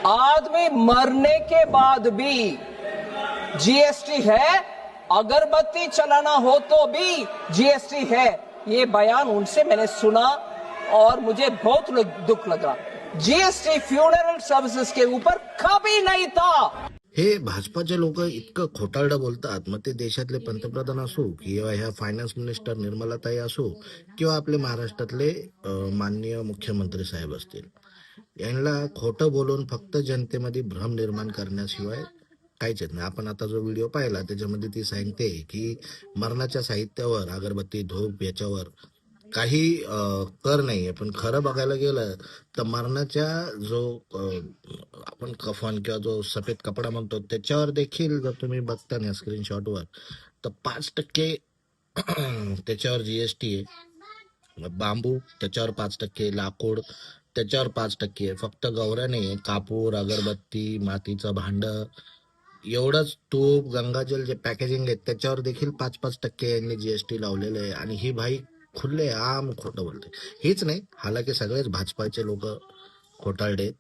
आदमी मरने के बाद भी जीएसटी है, अगरबत्ती चलाना हो तो भी जीएसटी है। ये बयान उनसे मैंने सुना और मुझे बहुत दुख लगा। जीएसटी फ्यूनरल सर्विसेज के ऊपर कभी नहीं था। हे भाजपाचे लोक इतकं खोटारडं बोलतात, मग ते देशातले पंतप्रधान असो किंवा ह्या फायनान्स मिनिस्टर निर्मलाताई असो किंवा आपले महाराष्ट्रातले माननीय मुख्यमंत्री साहेब असतील, यांना खोटं बोलून फक्त जनतेमध्ये भ्रम निर्माण करण्याशिवाय काहीच येत नाही. आपण आता जो व्हिडिओ पाहिला त्याच्यामध्ये ती सांगते की मरणाच्या साहित्यावर अगरबत्ती धूप याच्यावर काही कर नाहीये, पण खरं बघायला गेलं तर मरणाच्या जो आपण कफन किंवा जो सफेद कपडा म्हणतो त्याच्यावर देखील जर तुम्ही बघता ना स्क्रीनशॉटवर, तर 5% त्याच्यावर जीएसटी आहे. बांबू त्याच्यावर 5%, लाकूड त्याच्यावर 5% आहे. फक्त गवऱ्या नाही, कापूर, अगरबत्ती, मातीचं भांड, एवढंच तूप, गंगाजल जे पॅकेजिंग आहेत त्याच्यावर देखील 5-5% यांनी जीएसटी लावलेलं आहे. आणि ही भाई खुले आम खोटं बोलते. हेच नाही, हालाकी सगळेच भाजपाचे लोक खोटारडे आहेत.